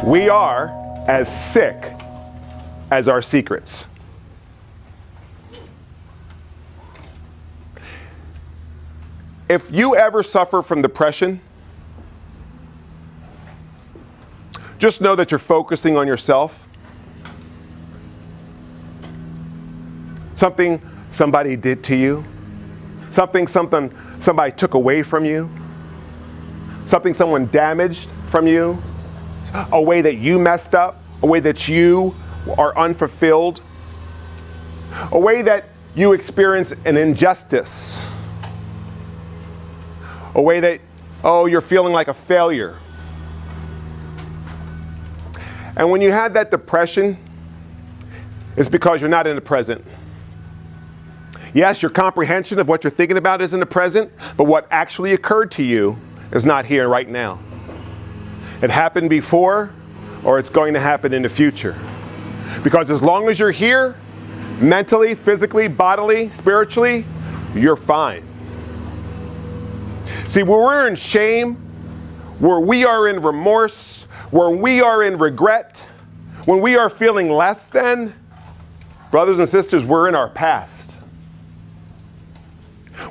We are as sick as our secrets. If you ever suffer from depression, just know that you're focusing on yourself. Something somebody did to you. Something somebody took away from you. Something someone damaged from you. A way that you messed up. A way that you are unfulfilled. A way that you experience an injustice. A way that, you're feeling like a failure. And when you have that depression, it's because you're not in the present. Yes, your comprehension of what you're thinking about is in the present, but what actually occurred to you is not here right now. It happened before, or it's going to happen in the future. Because as long as you're here, mentally, physically, bodily, spiritually, you're fine. See, where we're in shame, where we are in remorse, where we are in regret, when we are feeling less than, brothers and sisters, we're in our past.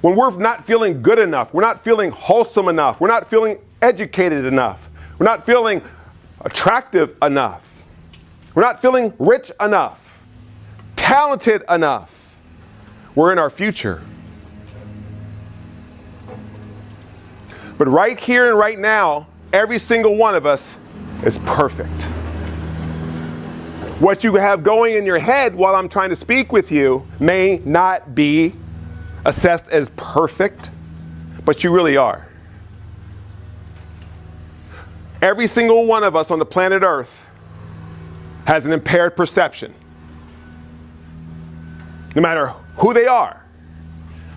When we're not feeling good enough, we're not feeling wholesome enough, we're not feeling educated enough, we're not feeling attractive enough, we're not feeling rich enough, talented enough, we're in our future. But right here and right now, every single one of us is perfect. What you have going in your head while I'm trying to speak with you may not be assessed as perfect, but you really are. Every single one of us on the planet Earth has an impaired perception. No matter who they are,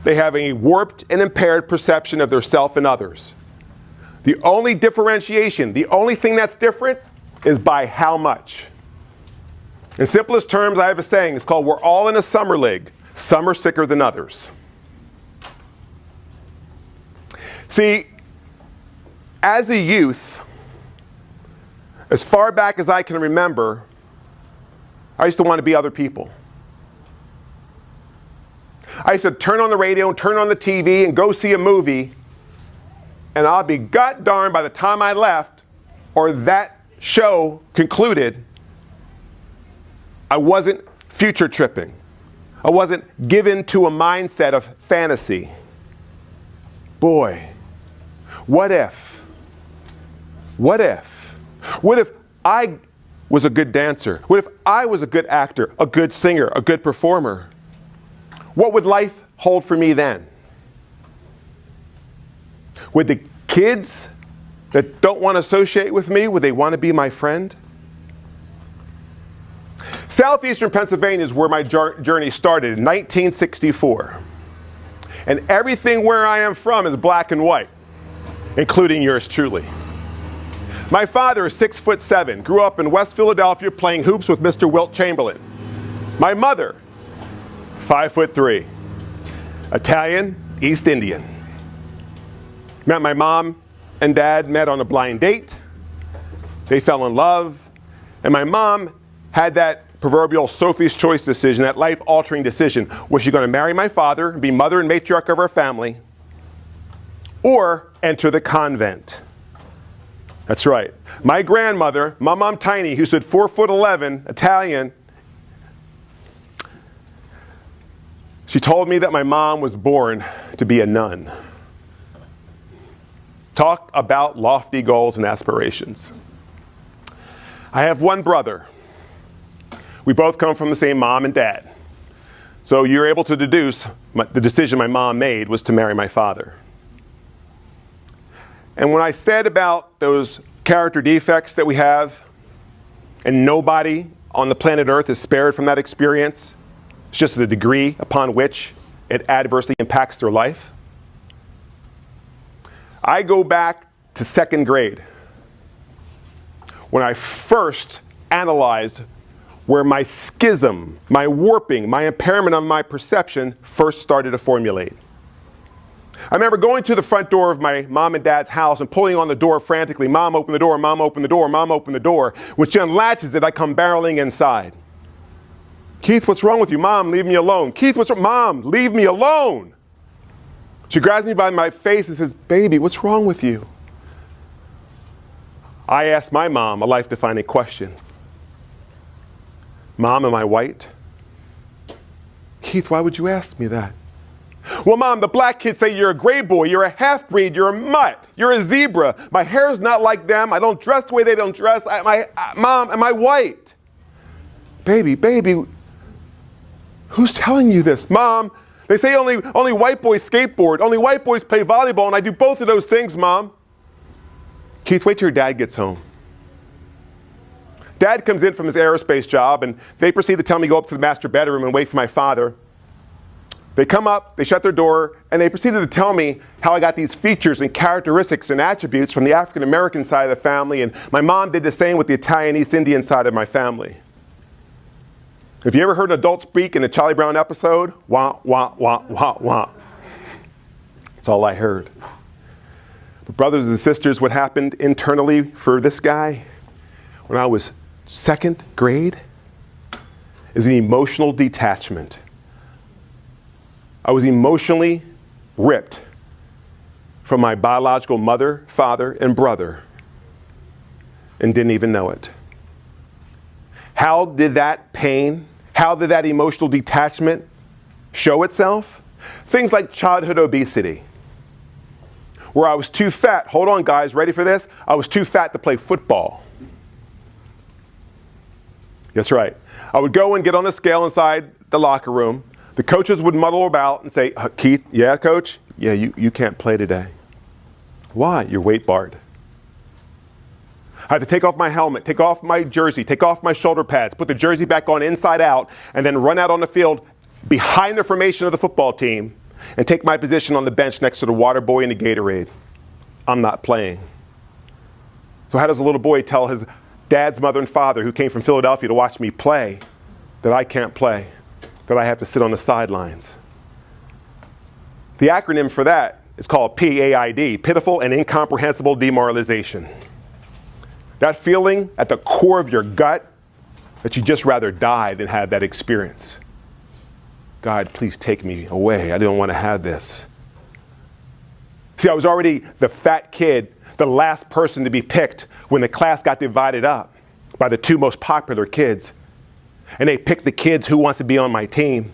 they have a warped and impaired perception of their self and others. The only differentiation, the only thing that's different is by how much. In simplest terms, I have a saying, it's called, we're all in a Sommer league. Some are sicker than others. See, as a youth, as far back as I can remember, I used to want to be other people. I used to turn on the radio, turn on the TV, and go see a movie, and I'll be god darned by the time I left, or that show concluded, I wasn't future tripping. I wasn't given to a mindset of fantasy. Boy, what if I was a good dancer? What if I was a good actor, a good singer, a good performer? What would life hold for me then? Would the kids that don't want to associate with me, would they want to be my friend? Southeastern Pennsylvania is where my journey started in 1964. And everything where I am from is black and white, including yours truly. My father is 6'7", grew up in West Philadelphia playing hoops with Mr. Wilt Chamberlain. My mother, 5'3", Italian, East Indian. Met my mom and dad met on a blind date. They fell in love, and my mom had that proverbial Sophie's choice decision, that life-altering decision. Was she going to marry my father and be mother and matriarch of our family, or enter the convent? That's right. My grandmother, my mom Tiny, who stood 4'11", Italian, she told me that my mom was born to be a nun. Talk about lofty goals and aspirations. I have one brother. We both come from the same mom and dad. So you're able to deduce the decision my mom made was to marry my father. And when I said about those character defects that we have, and nobody on the planet Earth is spared from that experience, it's just the degree upon which it adversely impacts their life. I go back to second grade when I first analyzed where my schism, my warping, my impairment of my perception first started to formulate. I remember going to the front door of my mom and dad's house and pulling on the door frantically. Mom, open the door, Mom, open the door, Mom, open the door. When she unlatches it, I come barreling inside. Kieth, what's wrong with you? Mom, leave me alone. Kieth, what's wrong? Mom, leave me alone. She grabs me by my face and says, baby, what's wrong with you? I asked my mom a life-defining question. Mom, am I white? Kieth, why would you ask me that? Well, Mom, the black kids say you're a gray boy, you're a half-breed, you're a mutt, you're a zebra. My hair's not like them. I don't dress the way they don't dress. Mom, am I white? Baby, who's telling you this? Mom, they say only white boys skateboard, only white boys play volleyball, and I do both of those things, Mom. Kieth, wait till your dad gets home. Dad comes in from his aerospace job, and they proceed to tell me to go up to the master bedroom and wait for my father. They come up, they shut their door, and they proceeded to tell me how I got these features and characteristics and attributes from the African-American side of the family, and my mom did the same with the Italian East Indian side of my family. Have you ever heard an adult speak in a Charlie Brown episode? Wah, wah, wah, wah, wah. That's all I heard. But brothers and sisters, what happened internally for this guy when I was second grade is an emotional detachment. I was emotionally ripped from my biological mother, father, and brother and didn't even know it. How did that pain, how did that emotional detachment show itself? Things like childhood obesity, where I was too fat. Hold on, guys, ready for this? I was too fat to play football. That's right. I would go and get on the scale inside the locker room. The coaches would muddle about and say, Kieth, yeah, coach? Yeah, you can't play today. Why? You're weight barred. I had to take off my helmet, take off my jersey, take off my shoulder pads, put the jersey back on inside out, and then run out on the field behind the formation of the football team and take my position on the bench next to the water boy and the Gatorade. I'm not playing. So how does a little boy tell his dad's mother and father, who came from Philadelphia to watch me play, that I can't play, that I have to sit on the sidelines? The acronym for that is called PAID, Pitiful and Incomprehensible Demoralization. That feeling at the core of your gut that you'd just rather die than have that experience. God, please take me away. I don't want to have this. See, I was already the fat kid, the last person to be picked when the class got divided up by the two most popular kids. And they picked the kids who wants to be on my team.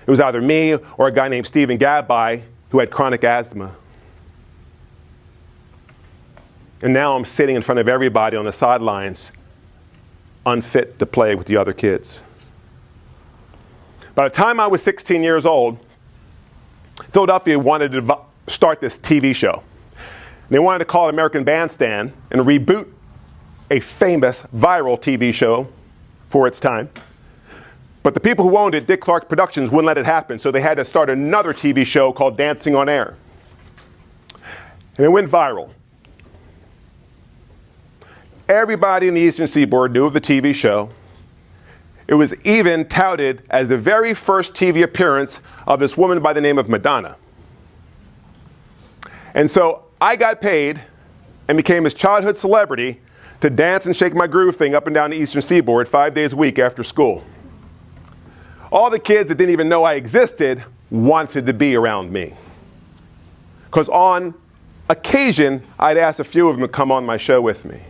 It was either me or a guy named Stephen Gabby who had chronic asthma. And now I'm sitting in front of everybody on the sidelines, unfit to play with the other kids. By the time I was 16 years old, Philadelphia wanted to start this TV show. They wanted to call it American Bandstand and reboot a famous viral TV show for its time. But the people who owned it, Dick Clark Productions, wouldn't let it happen, so they had to start another TV show called Dancing on Air. And it went viral. Everybody in the Eastern Seaboard knew of the TV show. It was even touted as the very first TV appearance of this woman by the name of Madonna. And so I got paid and became his childhood celebrity to dance and shake my groove thing up and down the Eastern Seaboard 5 days a week after school. All the kids that didn't even know I existed wanted to be around me. Because on occasion, I'd ask a few of them to come on my show with me.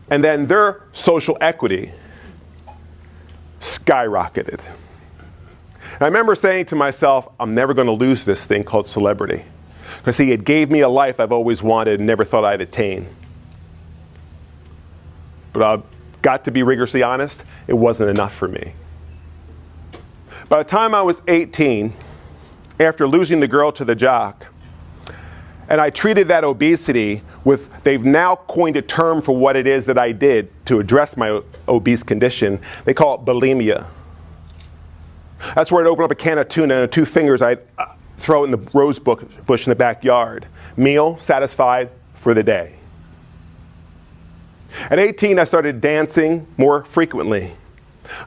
And then their social equity skyrocketed. And I remember saying to myself, I'm never going to lose this thing called celebrity. Because see, it gave me a life I've always wanted and never thought I'd attain. But I've got to be rigorously honest, it wasn't enough for me. By the time I was 18, after losing the girl to the jock, and I treated that obesity with, they've now coined a term for what it is that I did to address my obese condition. They call it bulimia. That's where I'd open up a can of tuna and 2 fingers I'd throw it in the rose bush in the backyard. Meal, satisfied for the day. At 18, I started dancing more frequently.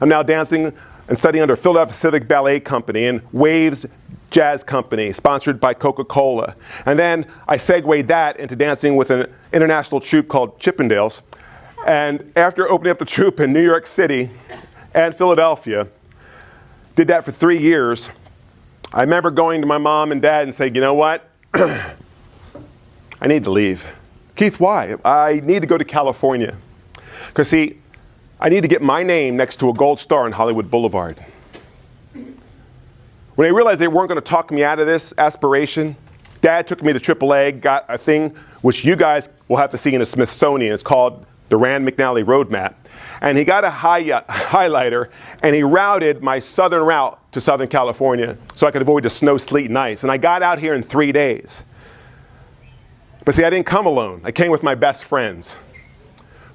I'm now dancing and studying under Philadelphia Civic Ballet Company, and waves jazz company sponsored by Coca-Cola. And then I segued that into dancing with an international troupe called Chippendales. And after opening up the troupe in New York City and Philadelphia, did that for 3 years, I remember going to my mom and dad and saying, you know what? I need to leave. Kieth, why? I need to go to California. Because see, I need to get my name next to a gold star on Hollywood Boulevard. When I realized they weren't going to talk me out of this aspiration, Dad took me to AAA, got a thing which you guys will have to see in the Smithsonian. It's called the Rand McNally Roadmap. And he got a highlighter, and he routed my southern route to Southern California so I could avoid the snow, sleet, and ice. And I got out here in 3 days. But see, I didn't come alone. I came with my best friends.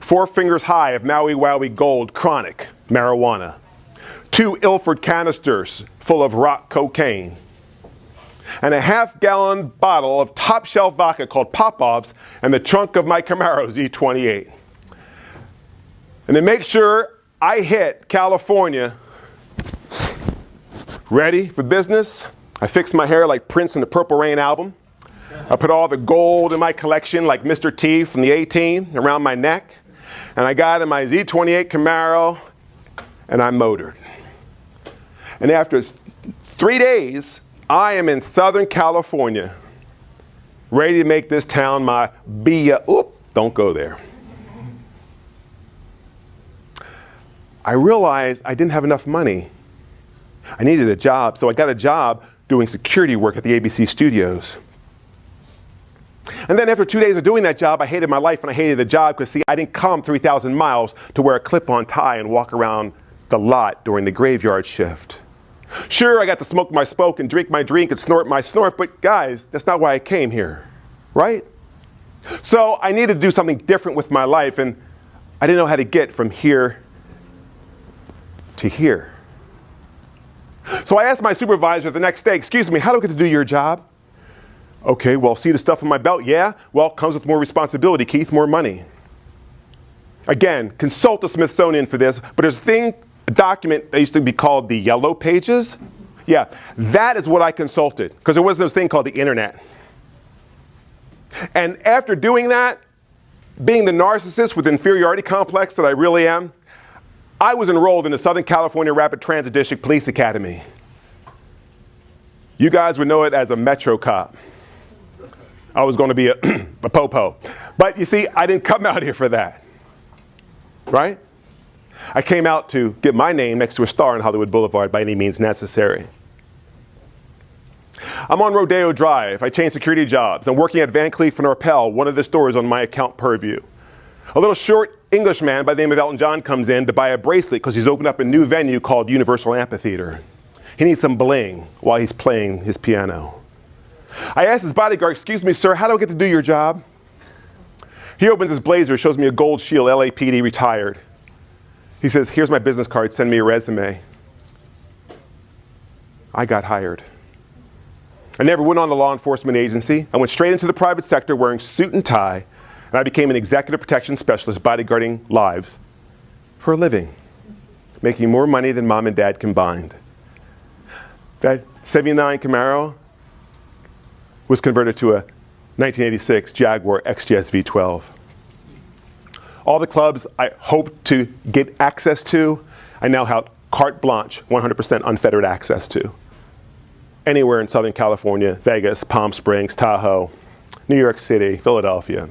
4 fingers high of Maui Wowie Gold chronic marijuana. 2 Ilford canisters full of rock cocaine. And a half-gallon bottle of top-shelf vodka called Popov's and the trunk of my Camaro's E28. And to make sure I hit California ready for business, I fixed my hair like Prince in the Purple Rain album. I put all the gold in my collection like Mr. T from the 18 around my neck. And I got in my Z28 Camaro and I motored. And after 3 days, I am in Southern California, ready to make this town my don't go there. I realized I didn't have enough money. I needed a job, so I got a job doing security work at the ABC studios. And then after 2 days of doing that job, I hated my life and I hated the job because, see, I didn't come 3,000 miles to wear a clip-on tie and walk around the lot during the graveyard shift. Sure, I got to smoke my smoke and drink my drink and snort my snort, but guys, that's not why I came here, right? So I needed to do something different with my life, and I didn't know how to get from here to here. So I asked my supervisor the next day, excuse me, how do I get to do your job? Okay, well, see the stuff on my belt? Yeah? Well, it comes with more responsibility, Kieth, more money. Again, consult the Smithsonian for this, but there's a document that used to be called the Yellow Pages. Yeah, that is what I consulted, because there was this thing called the internet. And after doing that, being the narcissist with inferiority complex that I really am, I was enrolled in the Southern California Rapid Transit District Police Academy. You guys would know it as a Metro cop. I was going to be a popo. But you see, I didn't come out here for that, right? I came out to get my name next to a star on Hollywood Boulevard by any means necessary. I'm on Rodeo Drive. I changed security jobs. I'm working at Van Cleef & Arpels, one of the stores on my account purview. A little short English man by the name of Elton John comes in to buy a bracelet because he's opened up a new venue called Universal Amphitheater. He needs some bling while he's playing his piano. I asked his bodyguard, excuse me, sir, how do I get to do your job? He opens his blazer, shows me a gold shield, LAPD retired. He says, here's my business card, send me a resume. I got hired. I never went on a law enforcement agency. I went straight into the private sector wearing suit and tie, and I became an executive protection specialist bodyguarding lives for a living, making more money than mom and dad combined. That 79 Camaro was converted to a 1986 Jaguar XJS V12. All the clubs I hoped to get access to, I now have carte blanche, 100% unfettered access to. Anywhere in Southern California, Vegas, Palm Springs, Tahoe, New York City, Philadelphia.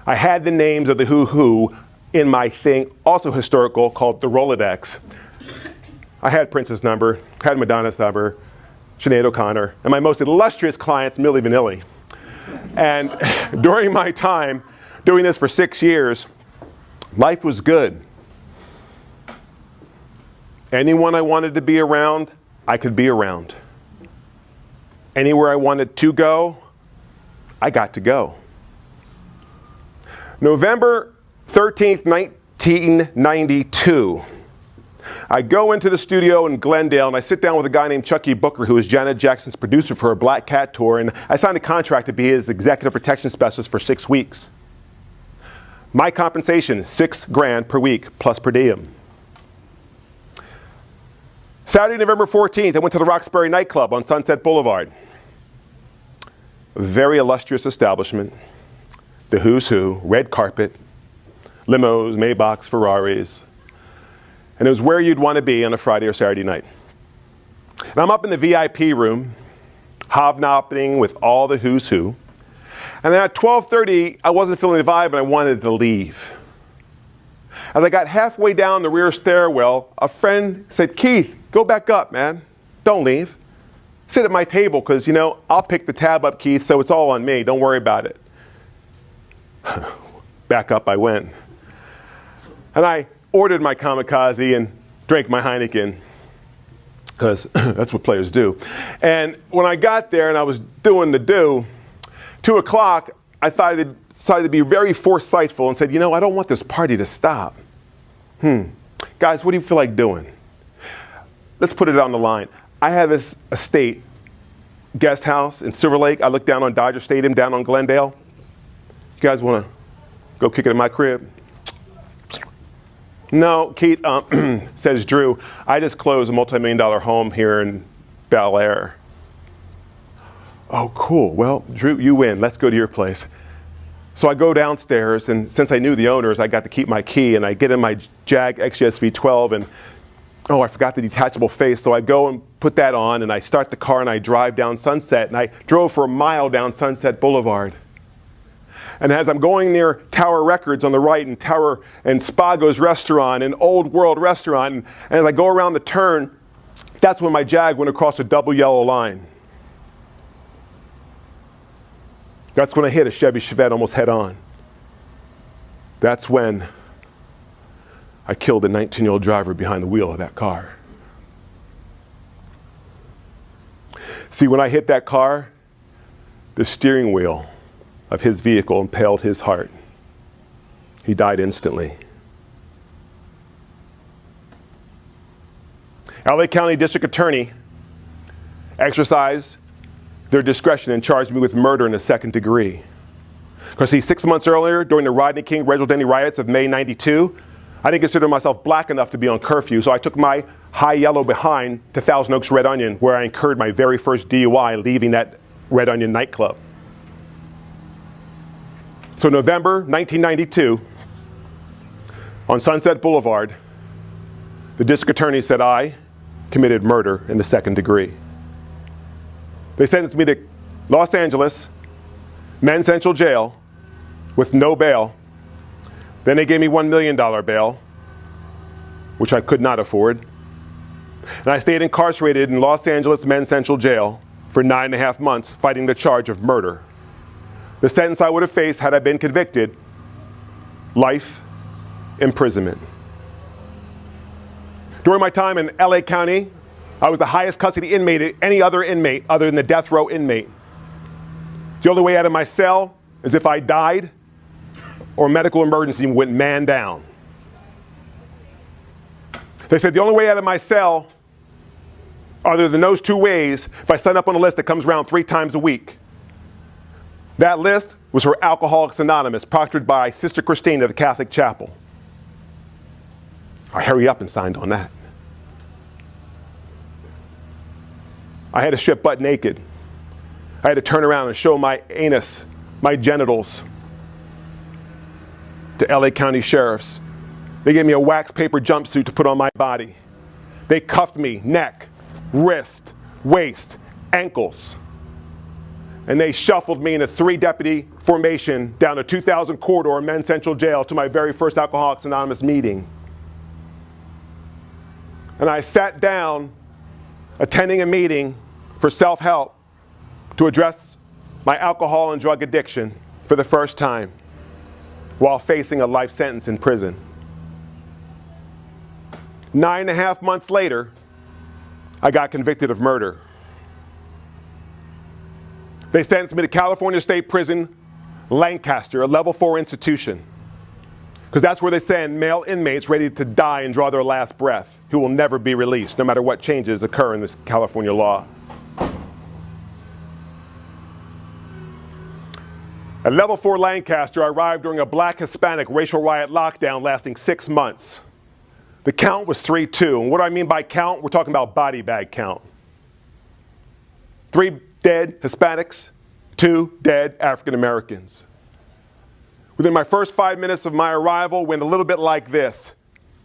I had the names of the who in my thing, also historical, called the Rolodex. I had Prince's number, had Madonna's number, Sinead O'Connor, and my most illustrious clients, Milli Vanilli. And during my time doing this for 6 years, life was good. Anyone I wanted to be around, I could be around. Anywhere I wanted to go, I got to go. November 13th, 1992. I go into the studio in Glendale and I sit down with a guy named Chucky Booker, who is Janet Jackson's producer for her Black Cat tour, and I signed a contract to be his executive protection specialist for 6 weeks. My compensation, $6,000 per week plus per diem. Saturday, November 14th, I went to the Roxbury nightclub on Sunset Boulevard. A very illustrious establishment. The who's who, red carpet, limos, Maybachs, Ferraris. And it was where you'd want to be on a Friday or Saturday night. And I'm up in the VIP room, hobnobbing with all the who's who. And then at 12:30, I wasn't feeling the vibe and I wanted to leave. As I got halfway down the rear stairwell, a friend said, "Keith, go back up, man. Don't leave. Sit at my table because, I'll pick the tab up, Keith, so it's all on me. Don't worry about it." Back up I went. And I ordered my kamikaze and drank my Heineken, because that's what players do. And when I got there and I was doing the 2 o'clock, I decided to be very foresighted and said, I don't want this party to stop. Guys, what do you feel like doing? Let's put it on the line. I have this estate guest house in Silver Lake. I look down on Dodger Stadium, down on Glendale. You guys want to go kick it in my crib? No, Keith, says Drew, I just closed a multi-million-dollar home here in Bel Air. Oh, cool. Well, Drew, you win. Let's go to your place. So I go downstairs, and since I knew the owners, I got to keep my key, and I get in my Jag XGS V12, and I forgot the detachable face, so I go and put that on, and I start the car, and I drive down Sunset, and I drove for a mile down Sunset Boulevard. And as I'm going near Tower Records on the right, and Tower and Spago's restaurant, and Old World restaurant, and as I go around the turn, that's when my Jag went across a double yellow line. That's when I hit a Chevy Chevette almost head on. That's when I killed the 19-year-old driver behind the wheel of that car. See, when I hit that car, the steering wheel of his vehicle impaled his heart. He died instantly. LA County District Attorney exercised their discretion and charged me with murder in the second degree. Because see, 6 months earlier, during the Rodney King Reginald Denny riots of May '92, I didn't consider myself black enough to be on curfew, so I took my high yellow behind to Thousand Oaks Red Onion, where I incurred my very first DUI leaving that Red Onion nightclub. So November 1992, on Sunset Boulevard, the district attorney said I committed murder in the second degree. They sentenced me to Los Angeles, Men's Central Jail, with no bail. Then they gave me $1 million bail, which I could not afford. And I stayed incarcerated in Los Angeles Men's Central Jail for 9.5 months, fighting the charge of murder. The sentence I would have faced had I been convicted, life imprisonment. During my time in LA County, I was the highest custody inmate of any other inmate other than the death row inmate. The only way out of my cell is if I died or medical emergency went man down. They said the only way out of my cell, other than those two ways, if I sign up on a list that comes around 3 times a week. That list was for Alcoholics Anonymous, proctored by Sister Christine of the Catholic Chapel. I hurry up and signed on that. I had to strip butt naked. I had to turn around and show my anus, my genitals, to LA County sheriffs. They gave me a wax paper jumpsuit to put on my body. They cuffed me, neck, wrist, waist, ankles. And they shuffled me in a 3-deputy formation down a 2000 corridor in Men's Central Jail to my very first Alcoholics Anonymous meeting. And I sat down attending a meeting for self-help to address my alcohol and drug addiction for the first time while facing a life sentence in prison. 9.5 months later, I got convicted of murder. They sentenced me to California State Prison, Lancaster, a level 4 institution. Because that's where they send male inmates ready to die and draw their last breath, who will never be released, no matter what changes occur in this California law. At level 4 Lancaster, I arrived during a black Hispanic racial riot lockdown lasting 6 months. The count was 3-2. And what do I mean by count? We're talking about body bag count. 3 dead Hispanics, 2 dead African Americans. Within my first 5 minutes of my arrival, went a little bit like this.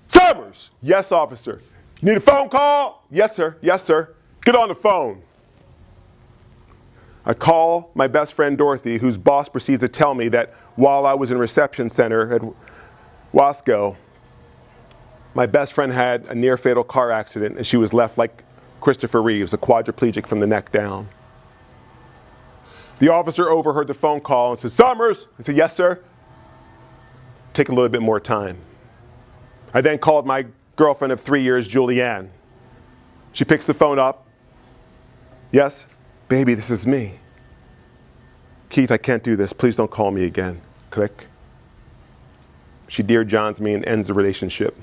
Somers! Yes, officer. You need a phone call? Yes, sir. Yes, sir. Get on the phone. I call my best friend Dorothy, whose boss proceeds to tell me that while I was in reception center at Wasco, my best friend had a near fatal car accident and she was left like Christopher Reeves, a quadriplegic from the neck down. The officer overheard the phone call and said, Somers! I said, yes, sir. Take a little bit more time. I then called my girlfriend of 3 years, Julianne. She picks the phone up. Yes, baby, this is me. Kieth, I can't do this. Please don't call me again. Click. She Dear Johns me and ends the relationship.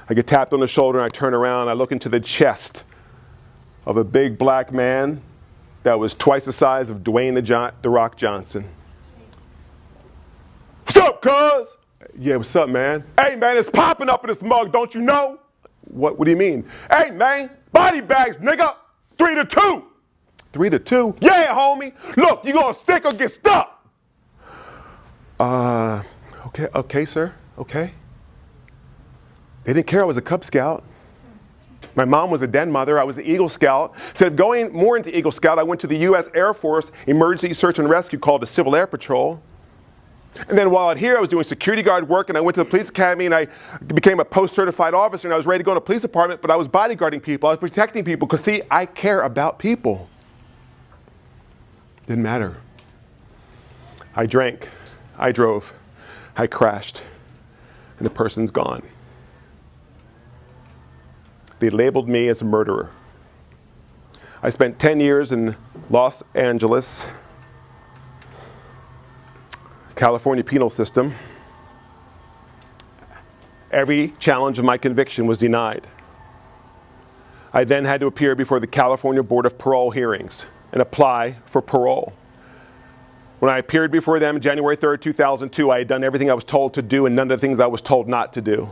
I get tapped on the shoulder and I turn around. I look into the chest of a big black man that was twice the size of Dwayne the Rock Johnson. What's up, cuz? Yeah, what's up, man? Hey, man, it's popping up in this mug, don't you know? What do you mean? Hey, man, body bags, nigga. 3-2. 3-2? Yeah, homie. Look, you gonna stick or get stuck? Okay, sir. Okay. They didn't care I was a Cub Scout. My mom was a den mother. I was an Eagle Scout. Instead of going more into Eagle Scout, I went to the U.S. Air Force Emergency Search and Rescue called the Civil Air Patrol. And then while out here, I was doing security guard work, and I went to the police academy, and I became a post-certified officer, and I was ready to go to the police department, but I was bodyguarding people. I was protecting people, because see, I care about people. Didn't matter. I drank. I drove. I crashed. And the person's gone. They labeled me as a murderer. I spent 10 years in Los Angeles, California penal system. Every challenge of my conviction was denied. I then had to appear before the California Board of Parole hearings and apply for parole. When I appeared before them January 3rd, 2002, I had done everything I was told to do and none of the things I was told not to do.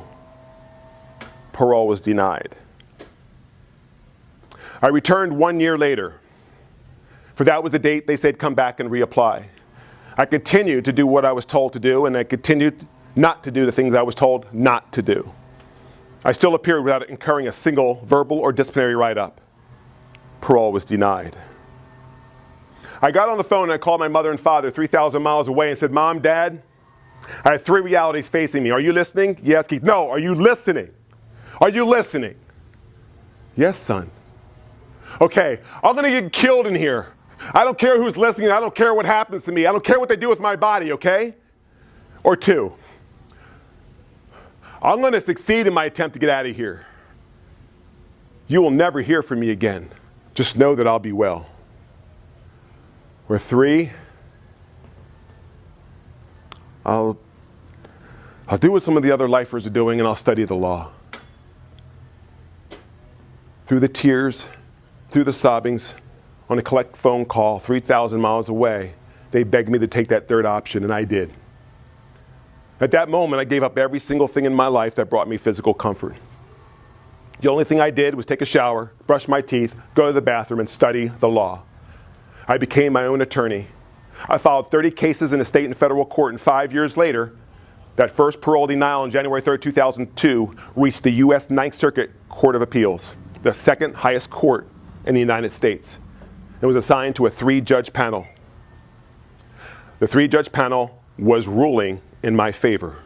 Parole was denied. I returned 1 year later. For that was the date they said come back and reapply. I continued to do what I was told to do, and I continued not to do the things I was told not to do. I still appeared without incurring a single verbal or disciplinary write-up. Parole was denied. I got on the phone and I called my mother and father 3,000 miles away and said, Mom, Dad, I have 3 realities facing me. Are you listening? Yes, Keith. No, are you listening? Are you listening? Yes, son. Okay, I'm gonna get killed in here. I don't care who's listening. I don't care what happens to me. I don't care what they do with my body, okay? Or 2, I'm gonna succeed in my attempt to get out of here. You will never hear from me again. Just know that I'll be well. Or 3, I'll do what some of the other lifers are doing and I'll study the law. Through the tears, through the sobbings, on a collect phone call 3,000 miles away, they begged me to take that 3rd option, and I did. At that moment, I gave up every single thing in my life that brought me physical comfort. The only thing I did was take a shower, brush my teeth, go to the bathroom, and study the law. I became my own attorney. I filed 30 cases in the state and federal court, and 5 years later, that first parole denial on January 3rd, 2002, reached the U.S. Ninth Circuit Court of Appeals, the 2nd highest court in the United States. It was assigned to a 3-judge panel. The 3-judge panel was ruling in my favor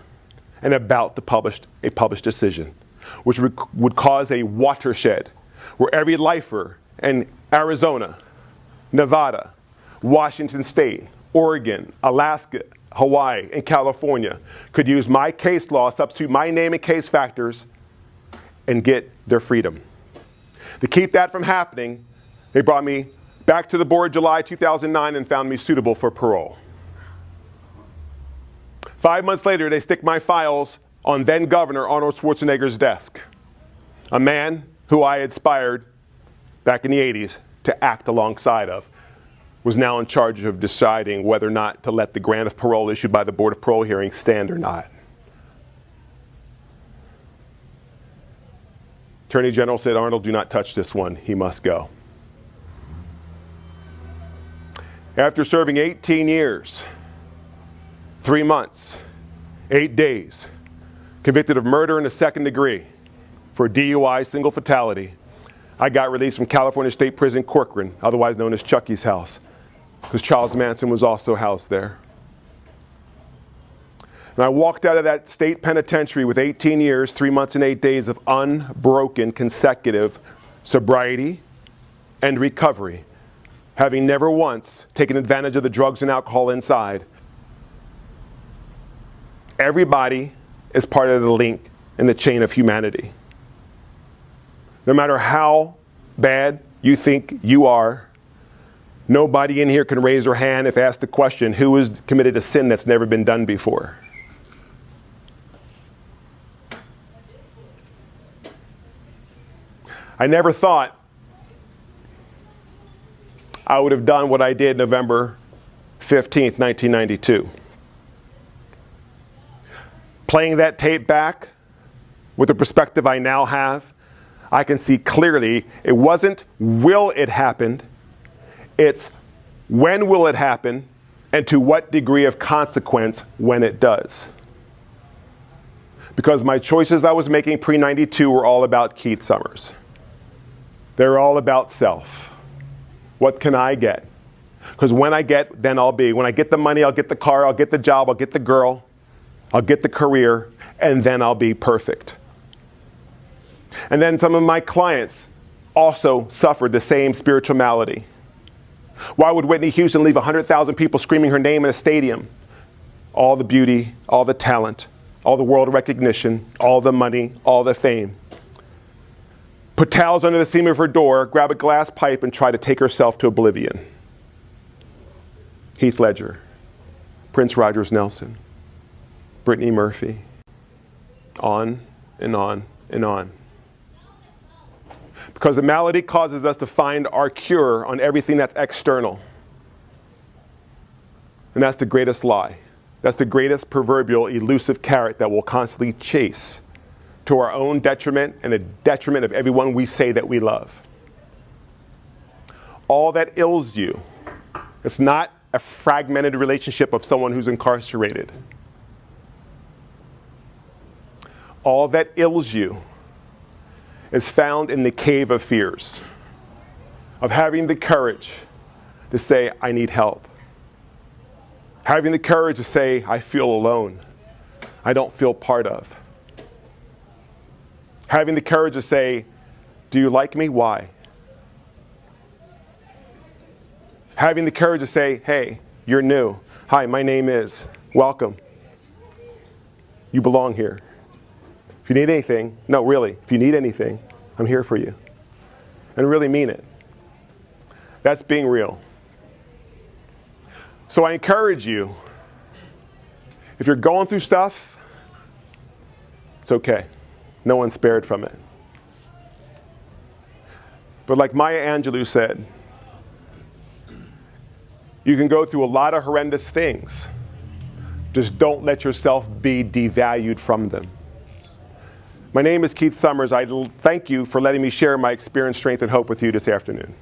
and about to publish a published decision, which would cause a watershed where every lifer in Arizona, Nevada, Washington State, Oregon, Alaska, Hawaii, and California could use my case law, substitute my name and case factors, and get their freedom. To keep that from happening, they brought me back to the board July 2009 and found me suitable for parole. 5 months later, they stick my files on then Governor Arnold Schwarzenegger's desk, a man who I aspired back in the 80s to act alongside of, was now in charge of deciding whether or not to let the grant of parole issued by the Board of Parole hearings stand or not. Attorney General said, Arnold, do not touch this one. He must go. After serving 18 years, 3 months, 8 days, convicted of murder in the second degree for DUI, single fatality, I got released from California State Prison Corcoran, otherwise known as Chucky's house, because Charles Manson was also housed there. And I walked out of that state penitentiary with 18 years, 3 months and 8 days of unbroken consecutive sobriety and recovery, having never once taken advantage of the drugs and alcohol inside. Everybody is part of the link in the chain of humanity. No matter how bad you think you are, nobody in here can raise their hand if asked the question, who has committed a sin that's never been done before? I never thought I would have done what I did November 15th, 1992. Playing that tape back with the perspective I now have, I can see clearly it wasn't will it happen, it's when will it happen and to what degree of consequence when it does. Because my choices I was making pre-92 were all about Kieth Somers. They're all about self. What can I get? Because when I get, then I'll be. When I get the money, I'll get the car, I'll get the job, I'll get the girl, I'll get the career, and then I'll be perfect. And then some of my clients also suffered the same spiritual malady. Why would Whitney Houston leave 100,000 people screaming her name in a stadium? All the beauty, all the talent, all the world recognition, all the money, all the fame. Put towels under the seam of her door, grab a glass pipe, and try to take herself to oblivion. Heath Ledger, Prince Rogers Nelson, Brittany Murphy, on and on and on. Because the malady causes us to find our cure on everything that's external. And that's the greatest lie. That's the greatest proverbial elusive carrot that we'll constantly chase to our own detriment and the detriment of everyone we say that we love. All that ills you, it's not a fragmented relationship of someone who's incarcerated. All that ills you is found in the cave of fears, of having the courage to say, I need help. Having the courage to say, I feel alone. I don't feel part of. Having the courage to say, do you like me? Why? Having the courage to say, hey, you're new. Hi, my name is. Welcome. You belong here. If you need anything, no, really, if you need anything, I'm here for you. And really mean it. That's being real. So I encourage you, if you're going through stuff, it's okay. No one's spared from it. But like Maya Angelou said, you can go through a lot of horrendous things. Just don't let yourself be devalued from them. My name is Kieth Somers. I thank you for letting me share my experience, strength, and hope with you this afternoon.